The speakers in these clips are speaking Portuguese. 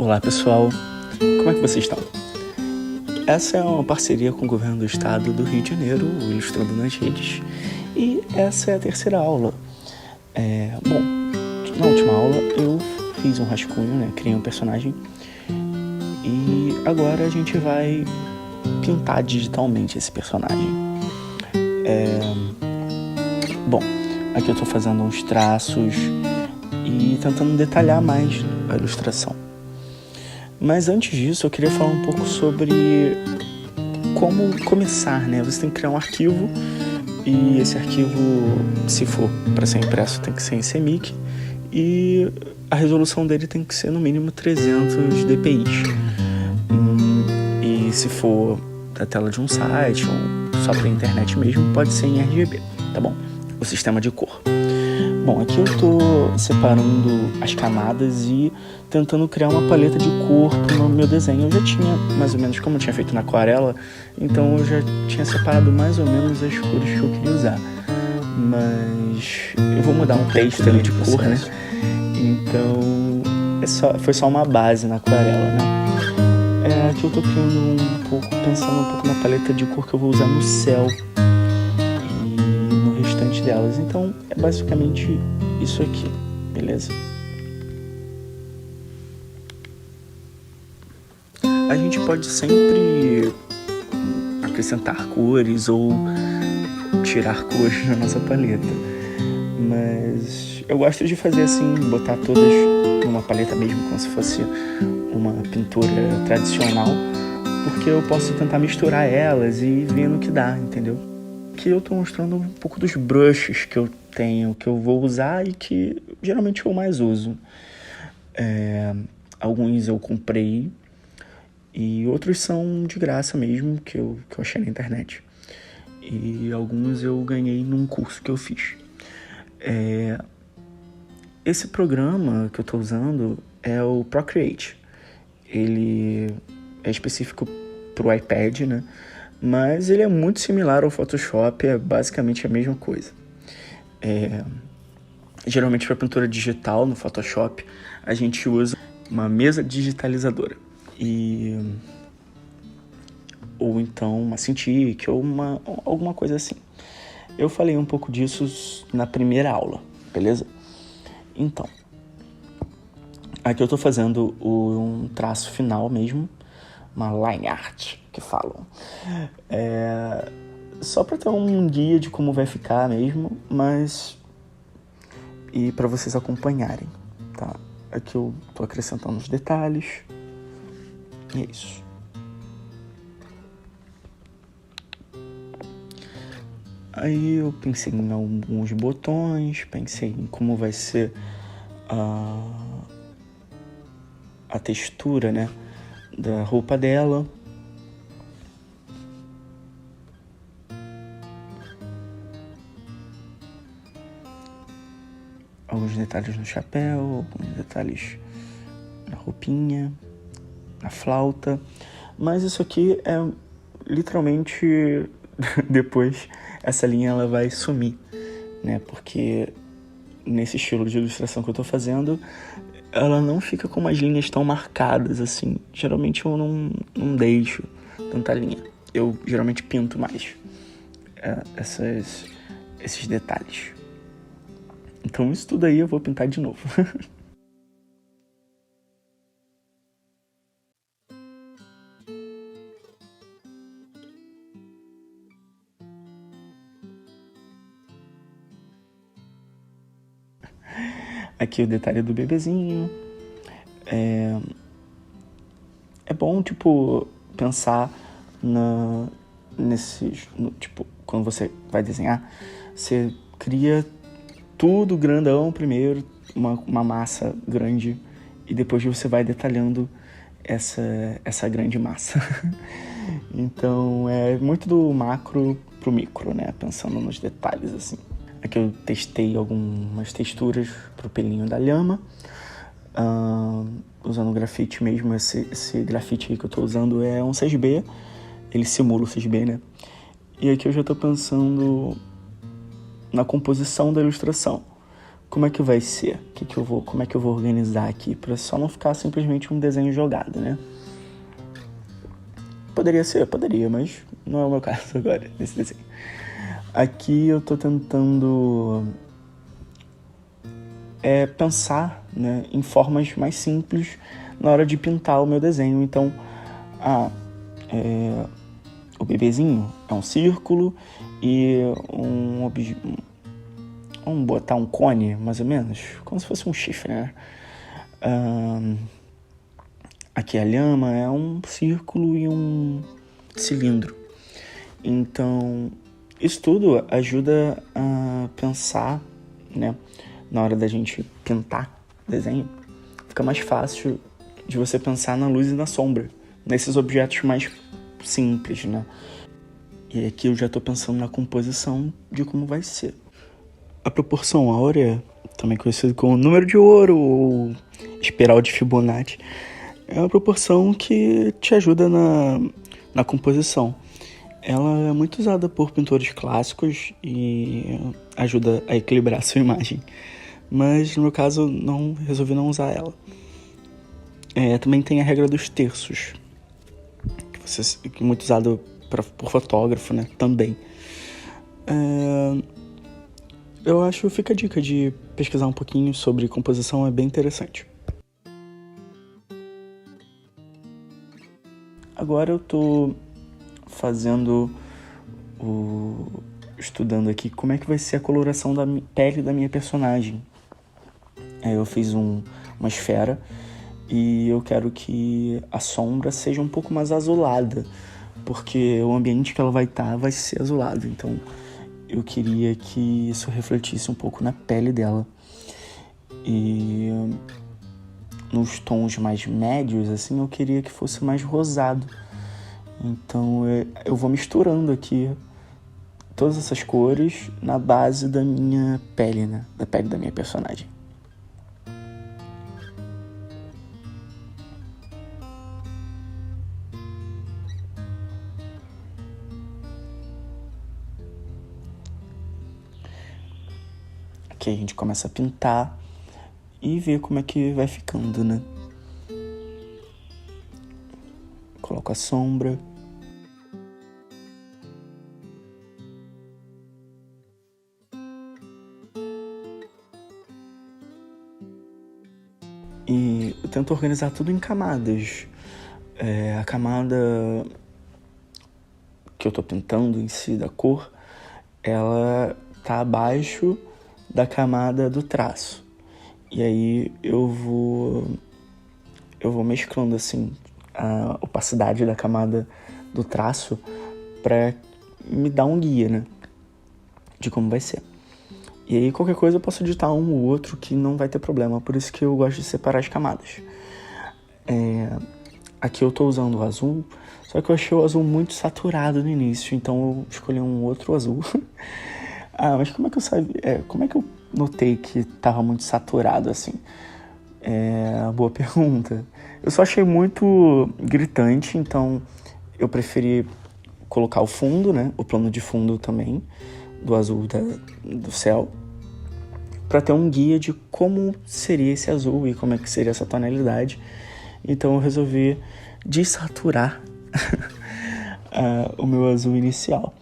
Olá pessoal, como é que vocês estão? Essa é uma parceria com o governo do estado do Rio de Janeiro, o Ilustrando nas Redes, e essa é a terceira aula. Bom, na última aula eu fiz um rascunho, né, criei um personagem, e agora a gente vai pintar digitalmente esse personagem. Bom, aqui eu estou fazendo uns traços e tentando detalhar mais a ilustração. Mas antes disso, eu queria falar um pouco sobre como começar, né? Você tem que criar um arquivo e esse arquivo, se for para ser impresso, tem que ser em CMYK e a resolução dele tem que ser no mínimo 300 dpi. E se for da tela de um site ou só para internet mesmo, pode ser em RGB, tá bom? O sistema de cor. Bom, aqui eu estou separando as camadas e tentando criar uma paleta de cor para o meu desenho. Eu já tinha, mais ou menos, como eu tinha feito na aquarela, então eu já tinha separado mais ou menos as cores que eu queria usar. Mas eu vou mudar um texto ali de cor, né? Então, foi só uma base na aquarela, né? Aqui eu estou criando pensando um pouco na paleta de cor que eu vou usar no céu delas. Então é basicamente isso aqui, beleza? A gente pode sempre acrescentar cores ou tirar cores na nossa paleta, mas eu gosto de fazer assim, botar todas numa paleta mesmo, como se fosse uma pintura tradicional, porque eu posso tentar misturar elas e ver no que dá, entendeu? Aqui eu estou mostrando um pouco dos brushes que eu tenho, que eu vou usar e que geralmente eu mais uso. Alguns eu comprei e outros são de graça mesmo, que eu achei na internet. E alguns eu ganhei num curso que eu fiz. Esse programa que eu estou usando é o Procreate. Ele é específico para o iPad, né? Mas ele é muito similar ao Photoshop, é basicamente a mesma coisa. Geralmente para pintura digital no Photoshop a gente usa uma mesa digitalizadora ou então uma Cintiq ou alguma coisa assim. Eu falei um pouco disso na primeira aula, beleza? Então, aqui eu estou fazendo um traço final mesmo, uma line art que falam. Só para ter um guia de como vai ficar mesmo, mas e para vocês acompanharem, tá? Aqui eu tô acrescentando os detalhes e é isso. Aí eu pensei em alguns botões, pensei em como vai ser a textura, né, da roupa dela. Alguns detalhes no chapéu, alguns detalhes na roupinha, na flauta. Mas isso aqui é literalmente depois essa linha ela vai sumir, né? Porque nesse estilo de ilustração que eu tô fazendo, ela não fica com umas linhas tão marcadas assim. Geralmente eu não deixo tanta linha. Eu geralmente pinto mais esses detalhes. Então isso tudo aí eu vou pintar de novo. Aqui o detalhe do bebezinho. É bom, tipo, pensar tipo, quando você vai desenhar, você cria tudo grandão primeiro, uma massa grande, e depois você vai detalhando essa grande massa. Então é muito do macro pro micro, né? Pensando nos detalhes assim. Aqui eu testei algumas texturas pro pelinho da lhama, usando grafite mesmo. Esse grafite aí que eu tô usando é um 6B, ele simula o 6B, né? E aqui eu já tô pensando na composição da ilustração. como é que vai ser? Como é que eu vou organizar aqui? Pra só não ficar simplesmente um desenho jogado, né? Poderia, mas não é o meu caso agora, nesse desenho. Aqui eu tô tentando pensar, né, em formas mais simples na hora de pintar o meu desenho. Então, o bebezinho é um círculo e vamos botar um cone, mais ou menos, como se fosse um chifre, né? Aqui a lhama é um círculo e um cilindro. Então, isso tudo ajuda a pensar, né? Na hora da gente pintar desenho, fica mais fácil de você pensar na luz e na sombra, nesses objetos mais simples, né? E aqui eu já tô pensando na composição de como vai ser. A proporção áurea, também conhecida como número de ouro ou espiral de Fibonacci, é uma proporção que te ajuda na composição. Ela é muito usada por pintores clássicos e ajuda a equilibrar a sua imagem. Mas no meu caso resolvi não usar ela. Também tem a regra dos terços, que é muito usado por fotógrafo, né? Também. Eu acho, fica a dica de pesquisar um pouquinho sobre composição, é bem interessante. Agora eu tô estudando aqui como é que vai ser a coloração da pele da minha personagem. Eu fiz uma esfera e eu quero que a sombra seja um pouco mais azulada, porque o ambiente que ela vai estar vai ser azulado. Então eu queria que isso refletisse um pouco na pele dela. E nos tons mais médios, assim, eu queria que fosse mais rosado. Então eu vou misturando aqui todas essas cores na base da minha pele, né? Da pele da minha personagem. Aqui a gente começa a pintar e ver como é que vai ficando, né? Coloco a sombra. E eu tento organizar tudo em camadas. A camada que eu tô pintando em si, da cor, ela tá abaixo da camada do traço. E aí eu vou mesclando assim a opacidade da camada do traço para me dar um guia, né, de como vai ser. E aí qualquer coisa eu posso editar um ou outro que não vai ter problema, por isso que eu gosto de separar as camadas. Aqui eu tô usando o azul, só que eu achei o azul muito saturado no início, então eu escolhi um outro azul. Mas como é que eu sabia? Como é que eu notei que tava muito saturado assim? Boa pergunta. Eu só achei muito gritante, então eu preferi colocar o fundo, né? O plano de fundo também, do azul do céu, para ter um guia de como seria esse azul e como é que seria essa tonalidade. Então eu resolvi desaturar o meu azul inicial.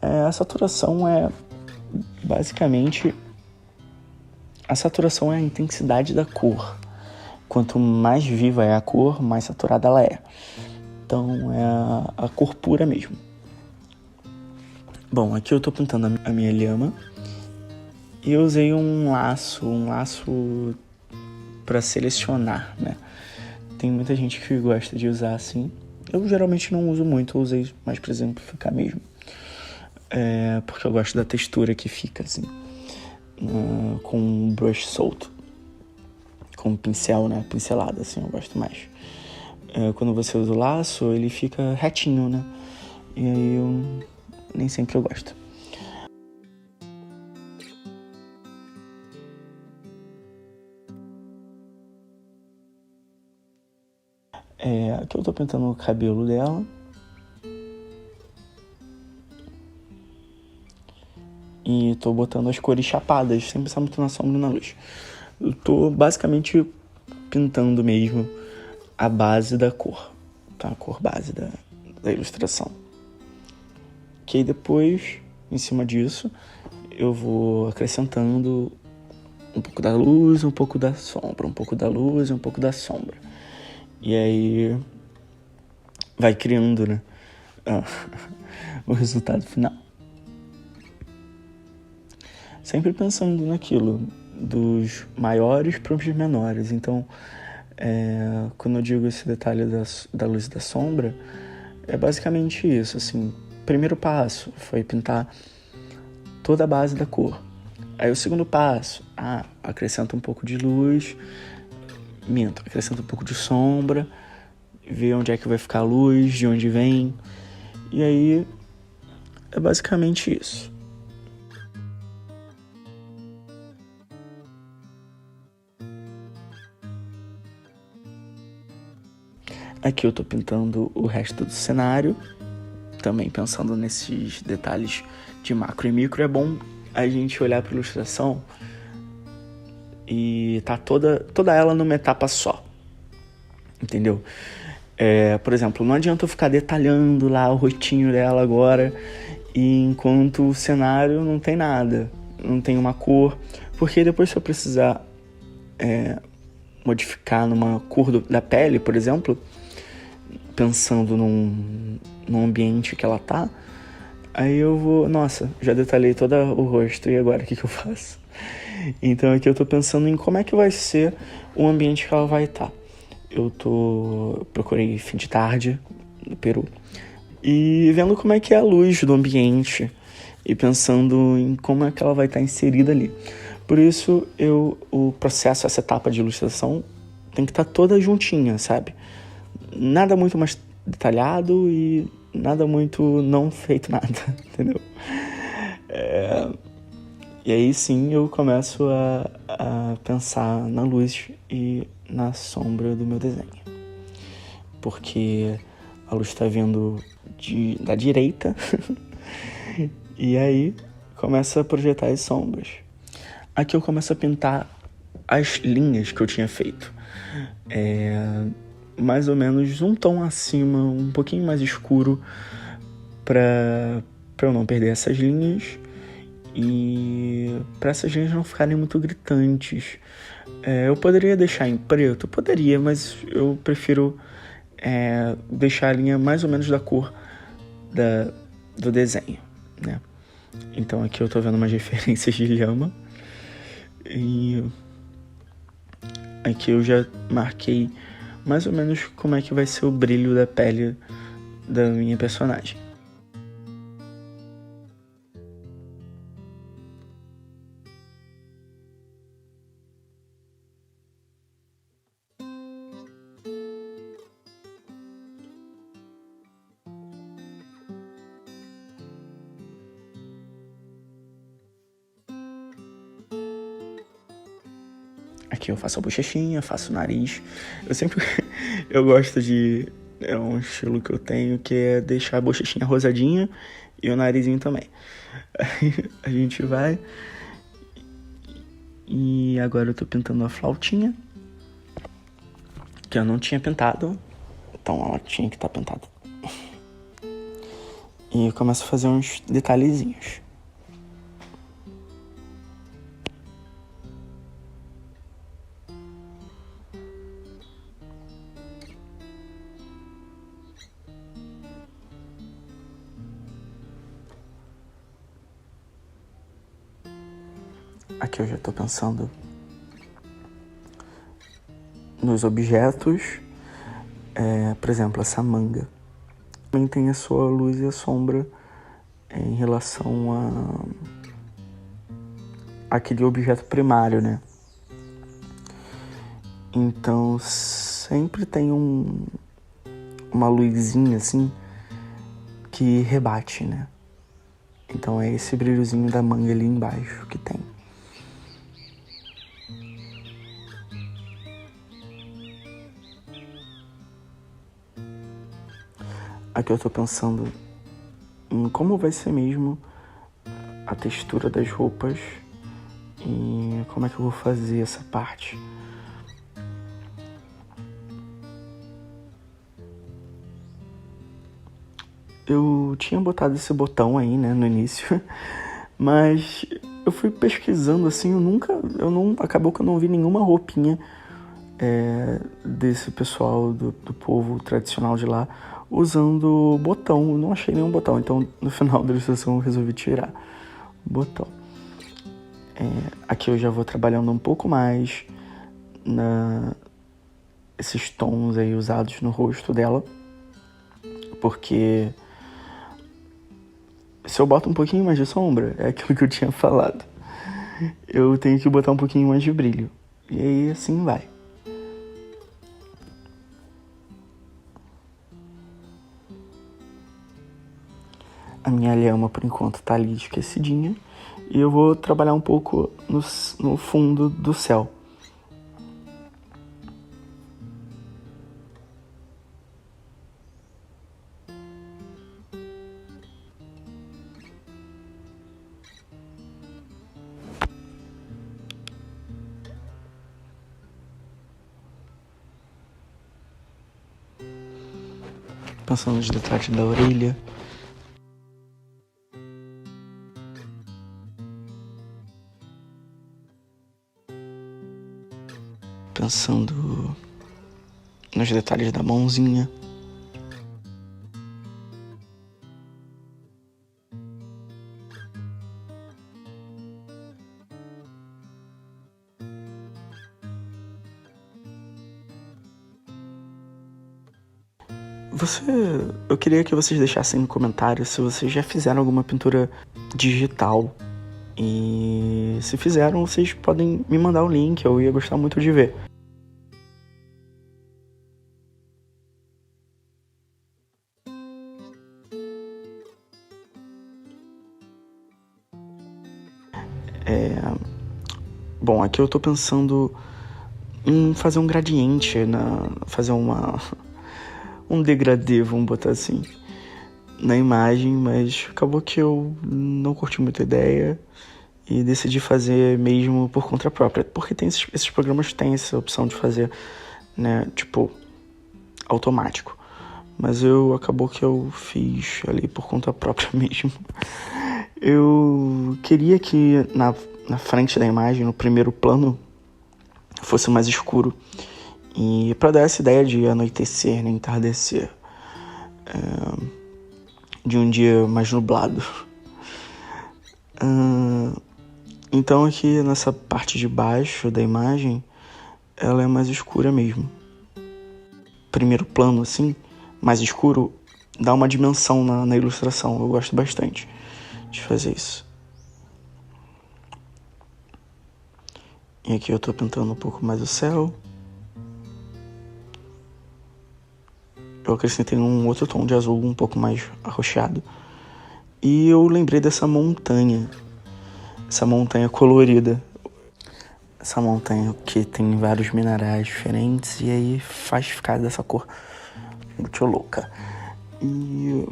A saturação basicamente, a saturação é a intensidade da cor. Quanto mais viva é a cor, mais saturada ela é. Então é a cor pura mesmo. Bom, aqui eu tô pintando a minha lhama e eu usei um laço para selecionar, né? Tem muita gente que gosta de usar assim. Eu geralmente não uso muito, eu usei mais pra exemplificar mesmo. Porque eu gosto da textura que fica assim, com um brush solto, com um pincel, né? Pincelada, assim, eu gosto mais. Quando você usa o laço, ele fica retinho, né? E aí nem sempre eu gosto. Aqui eu tô pintando o cabelo dela. E tô botando as cores chapadas, sem pensar muito na sombra e na luz. Eu tô basicamente pintando mesmo a base da cor, tá? A cor base da ilustração. Que aí depois, em cima disso, eu vou acrescentando um pouco da luz, um pouco da sombra, um pouco da luz e um pouco da sombra. E aí vai criando, né, o resultado final. Sempre pensando naquilo, dos maiores para os menores. Então, quando eu digo esse detalhe da luz e da sombra, é basicamente isso, assim. Primeiro passo foi pintar toda a base da cor. Aí o segundo passo, acrescenta um pouco de luz, acrescenta um pouco de sombra, vê onde é que vai ficar a luz, de onde vem. E aí é basicamente isso. Aqui eu tô pintando o resto do cenário, também pensando nesses detalhes de macro e micro. É bom a gente olhar para a ilustração e tá toda ela numa etapa só, entendeu? Por exemplo, não adianta eu ficar detalhando lá o rostinho dela agora, e enquanto o cenário não tem nada, não tem uma cor, porque depois se eu precisar modificar numa cor da pele, por exemplo, pensando num ambiente que ela tá, aí eu vou, nossa, já detalhei todo o rosto, e agora o que eu faço? Então aqui eu tô pensando em como é que vai ser o ambiente que ela vai estar. Procurei fim de tarde no Peru e vendo como é que é a luz do ambiente e pensando em como é que ela vai estar inserida ali. Por isso o processo, essa etapa de ilustração tem que estar toda juntinha, sabe? Nada muito mais detalhado e nada muito não feito nada, entendeu? E aí sim eu começo a pensar na luz e na sombra do meu desenho. Porque a luz está vindo da direita e aí começa a projetar as sombras. Aqui eu começo a pintar as linhas que eu tinha feito. Mais ou menos um tom acima, um pouquinho mais escuro, para eu não perder essas linhas e para essas linhas não ficarem muito gritantes. Eu poderia deixar em preto? Poderia, mas eu prefiro deixar a linha mais ou menos da cor do desenho, né? Então aqui eu tô vendo umas referências de lhama e aqui eu já marquei mais ou menos como é que vai ser o brilho da pele da minha personagem. Aqui eu faço a bochechinha, faço o nariz. Eu gosto de... É um estilo que eu tenho, que é deixar a bochechinha rosadinha e o narizinho também. Aí a gente vai... E agora eu tô pintando a flautinha, que eu não tinha pintado. Então ela tinha que estar pintada. E eu começo a fazer uns detalhezinhos. Aqui eu já tô pensando nos objetos. Por exemplo, essa manga também tem a sua luz e a sombra em relação àquele objeto primário, né? Então sempre tem uma luzinha assim que rebate, né? Então é esse brilhozinho da manga ali embaixo que tem. Aqui eu tô pensando em como vai ser mesmo a textura das roupas e como é que eu vou fazer essa parte. Eu tinha botado esse botão aí, né, no início, mas eu fui pesquisando assim, acabou que eu não vi nenhuma roupinha desse pessoal do povo tradicional de lá usando botão. Eu não achei nenhum botão, então no final da ilustração eu resolvi tirar o botão. Aqui eu já vou trabalhando um pouco mais esses tons aí usados no rosto dela, porque se eu boto um pouquinho mais de sombra, é aquilo que eu tinha falado, eu tenho que botar um pouquinho mais de brilho, e aí assim vai. A minha lhama, por enquanto, tá ali esquecidinha. E eu vou trabalhar um pouco no fundo do céu. Pensando nos detalhes da orelha. Pensando nos detalhes da mãozinha. Eu queria que vocês deixassem no comentário se vocês já fizeram alguma pintura digital. E se fizeram, vocês podem me mandar o link, eu ia gostar muito de ver. Bom, aqui eu tô pensando em fazer um gradiente, fazer um degradê, vamos botar assim, na imagem, mas acabou que eu não curti muito a ideia e decidi fazer mesmo por conta própria, porque tem esses programas têm essa opção de fazer, né, tipo, automático, mas acabou que eu fiz ali por conta própria mesmo. Eu queria que na frente da imagem, no primeiro plano, fosse mais escuro. E para dar essa ideia de anoitecer, né, entardecer, de um dia mais nublado. Então aqui nessa parte de baixo da imagem, ela é mais escura mesmo. Primeiro plano assim, mais escuro, dá uma dimensão na ilustração. Eu gosto bastante de fazer isso. E aqui eu tô pintando um pouco mais o céu. Eu acrescentei um outro tom de azul um pouco mais arroxeado. E eu lembrei dessa montanha. Essa montanha colorida. Essa montanha que tem vários minerais diferentes. E aí faz ficar dessa cor muito louca. E...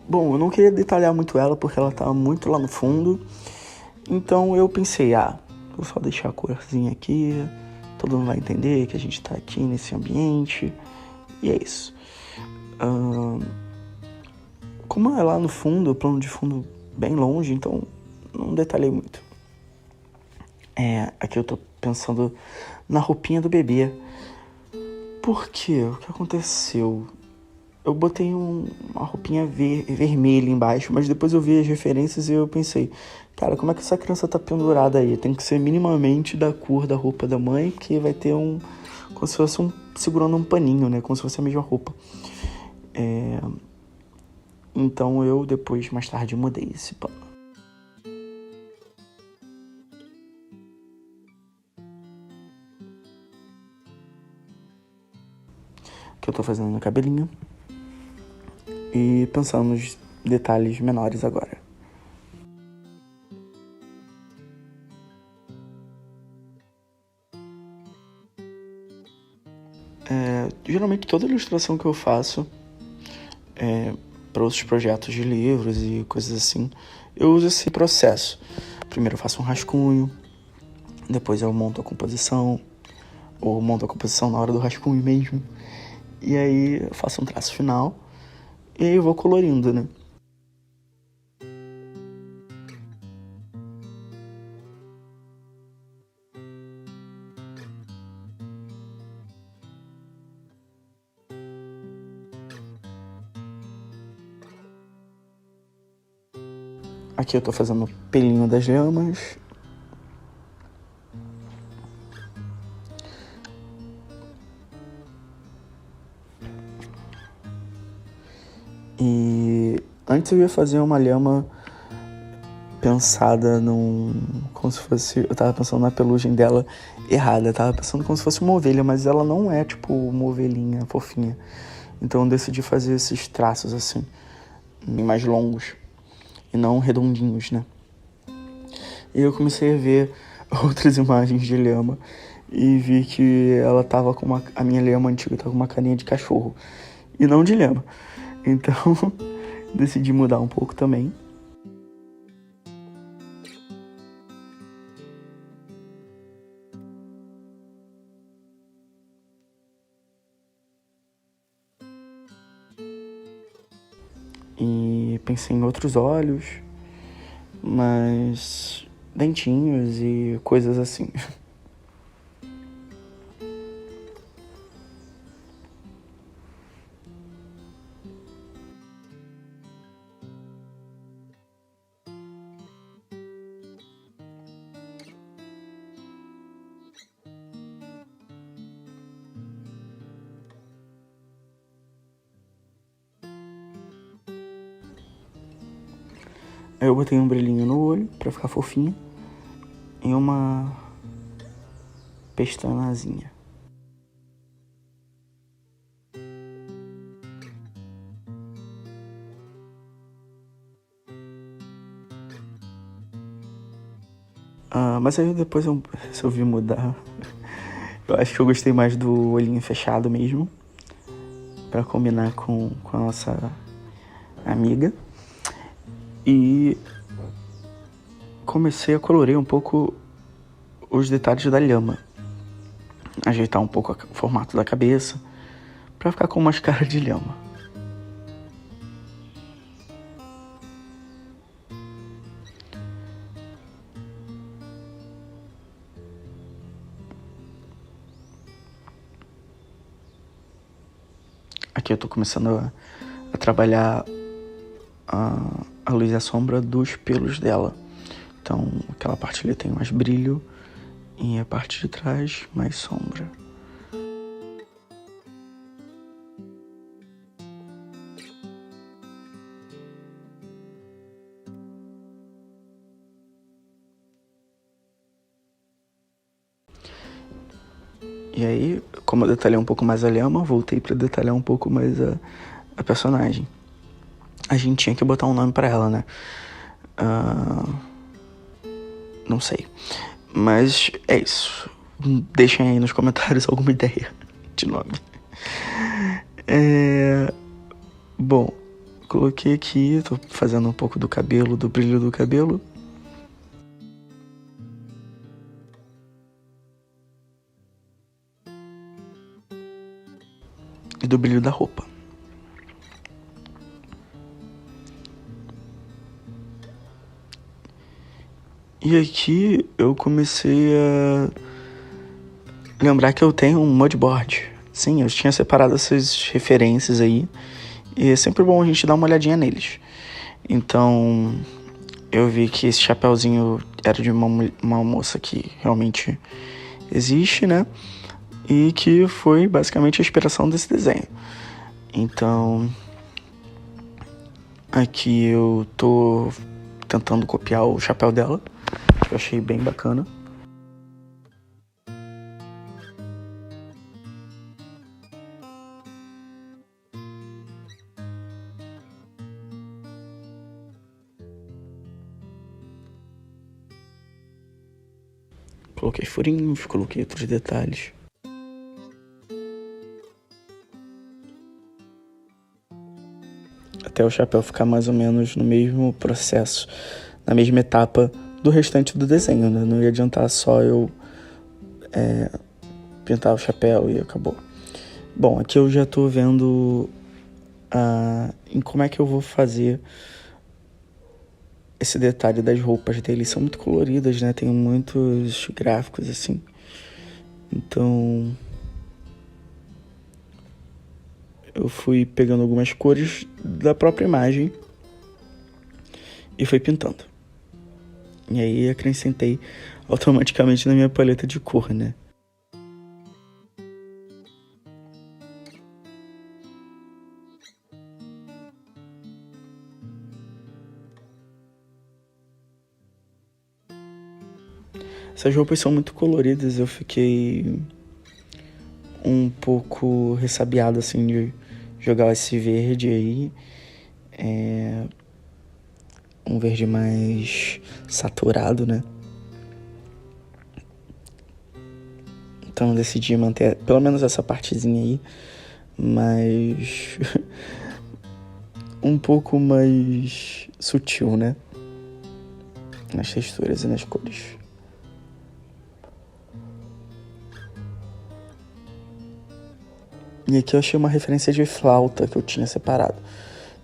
bom, eu não queria detalhar muito ela porque ela tá muito lá no fundo. Então eu pensei, vou só deixar a corzinha aqui. Todo mundo vai entender que a gente tá aqui nesse ambiente. E é isso. Como é lá no fundo, o plano de fundo bem longe, então não detalhei muito. Aqui eu tô pensando na roupinha do bebê. Por quê? O que aconteceu? Eu botei uma roupinha vermelha embaixo, mas depois eu vi as referências e eu pensei, cara, como é que essa criança tá pendurada aí? Tem que ser minimamente da cor da roupa da mãe, porque vai ter como se fosse segurando um paninho, né? Como se fosse a mesma roupa. Então eu depois, mais tarde, mudei esse pano. Que eu tô fazendo no cabelinho. E pensando nos detalhes menores agora. Geralmente toda ilustração que eu faço para outros projetos de livros e coisas assim, eu uso esse processo. Primeiro eu faço um rascunho, depois eu monto a composição, ou monto a composição na hora do rascunho mesmo, e aí eu faço um traço final, e aí eu vou colorindo, né? Aqui eu tô fazendo o pelinho das lhamas. E antes eu ia fazer uma lhama pensada como se fosse... Eu tava pensando na pelugem dela errada. Eu tava pensando como se fosse uma ovelha, mas ela não é tipo uma ovelhinha fofinha. Então eu decidi fazer esses traços assim, mais longos e não redondinhos, né? E eu comecei a ver outras imagens de lhama e vi que ela tava com a minha lhama antiga tava com uma carinha de cachorro e não de lhama. Então decidi mudar um pouco também. E pensei em outros olhos, mas dentinhos e coisas assim. Aí eu botei um brilhinho no olho pra ficar fofinho e uma pestanazinha. Mas aí depois eu resolvi mudar. Eu acho que eu gostei mais do olhinho fechado mesmo, pra combinar com a nossa amiga. E comecei a colorir um pouco os detalhes da lhama. Ajeitar um pouco o formato da cabeça, pra ficar com umas caras de lhama. Aqui eu tô começando a trabalhar a luz e a sombra dos pelos dela. Então aquela parte ali tem mais brilho e a parte de trás mais sombra. E aí, como eu detalhei um pouco mais a lhama, voltei pra detalhar um pouco mais a personagem. A gente tinha que botar um nome pra ela, né? Não sei. Mas é isso. Deixem aí nos comentários alguma ideia de nome. Bom, coloquei aqui, tô fazendo um pouco do cabelo, do brilho do cabelo. E do brilho da roupa. E aqui eu comecei a lembrar que eu tenho um moodboard. Sim, eu tinha separado essas referências aí. E é sempre bom a gente dar uma olhadinha neles. Então, eu vi que esse chapéuzinho era de uma moça que realmente existe, né? E que foi basicamente a inspiração desse desenho. Então, aqui eu tô tentando copiar o chapéu dela, que eu achei bem bacana. Coloquei furinhos, coloquei outros detalhes. até o chapéu ficar mais ou menos no mesmo processo, na mesma etapa do restante do desenho, né? Não ia adiantar só eu pintar o chapéu e acabou. Bom, aqui eu já tô vendo em como é que eu vou fazer esse detalhe das roupas dele. São muito coloridas, né? Tem muitos gráficos assim. Então eu fui pegando algumas cores da própria imagem e fui pintando. E aí acrescentei automaticamente na minha paleta de cor, né? Essas roupas são muito coloridas, eu fiquei um pouco ressabiado assim de jogar esse verde aí. Um verde mais saturado, né? Então eu decidi manter pelo menos essa partezinha aí, mas um pouco mais sutil, né? Nas texturas e nas cores. E aqui eu achei uma referência de flauta que eu tinha separado.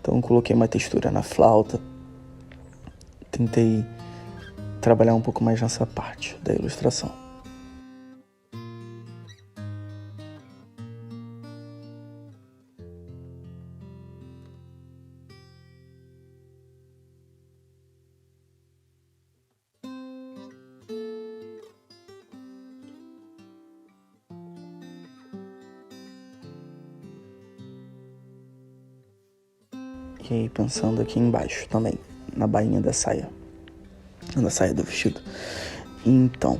Então eu coloquei uma textura na flauta. Tentei trabalhar um pouco mais nessa parte da ilustração. E aí pensando aqui embaixo também, na bainha da saia. Na saia do vestido. Então,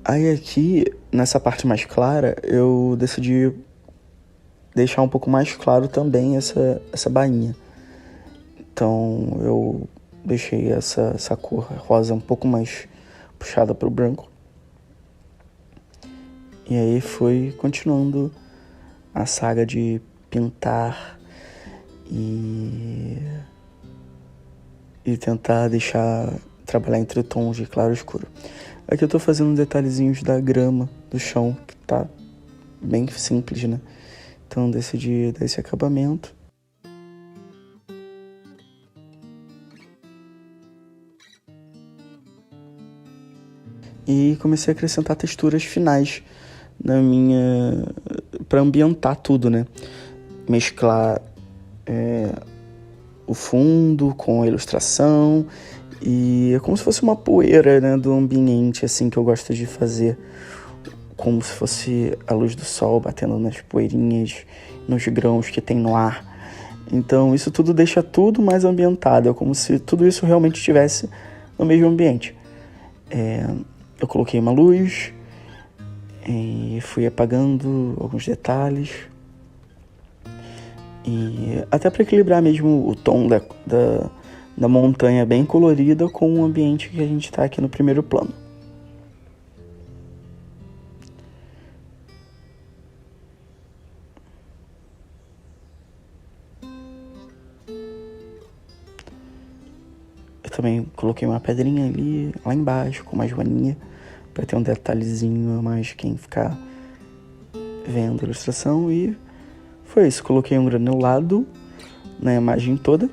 aí aqui, nessa parte mais clara, eu decidi deixar um pouco mais claro também essa bainha. Então eu deixei essa cor rosa um pouco mais puxada para o branco. E aí fui continuando a saga de pintar e tentar trabalhar entre tons de claro e escuro. Aqui eu tô fazendo detalhezinhos da grama do chão, que tá bem simples, né? Então decidi dar esse acabamento. E comecei a acrescentar texturas finais para ambientar tudo, né? Mesclar o fundo com a ilustração e é como se fosse uma poeira, né, do ambiente, assim, que eu gosto de fazer, como se fosse a luz do sol batendo nas poeirinhas, nos grãos que tem no ar. Então isso tudo deixa tudo mais ambientado, é como se tudo isso realmente estivesse no mesmo ambiente. Eu coloquei uma luz e fui apagando alguns detalhes. E até para equilibrar mesmo o tom da montanha bem colorida com o ambiente que a gente está aqui no primeiro plano. Eu também coloquei uma pedrinha ali, lá embaixo, com uma joaninha, para ter um detalhezinho a mais quem ficar vendo a ilustração. E foi isso, coloquei um granulado na imagem toda.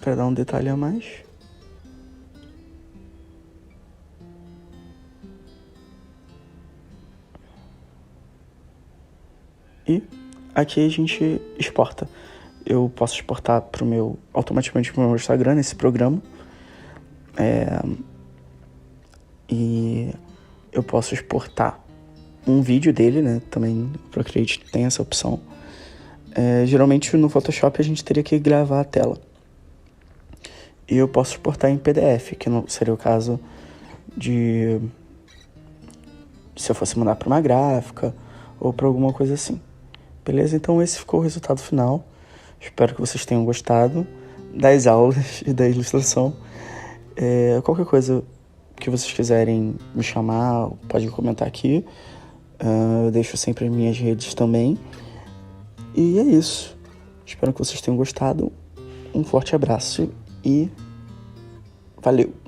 Para dar um detalhe a mais. E aqui a gente exporta. Eu posso exportar automaticamente para o meu Instagram, nesse programa. E eu posso exportar um vídeo dele, né? Também o Procreate tem essa opção. Geralmente no Photoshop a gente teria que gravar a tela. E eu posso exportar em PDF, que não seria o caso de se eu fosse mandar para uma gráfica ou para alguma coisa assim. Beleza? Então esse ficou o resultado final. Espero que vocês tenham gostado das aulas e da ilustração. Qualquer coisa, que vocês quiserem me chamar, pode comentar aqui. Eu deixo sempre as minhas redes também. E é isso. Espero que vocês tenham gostado. Um forte abraço e valeu!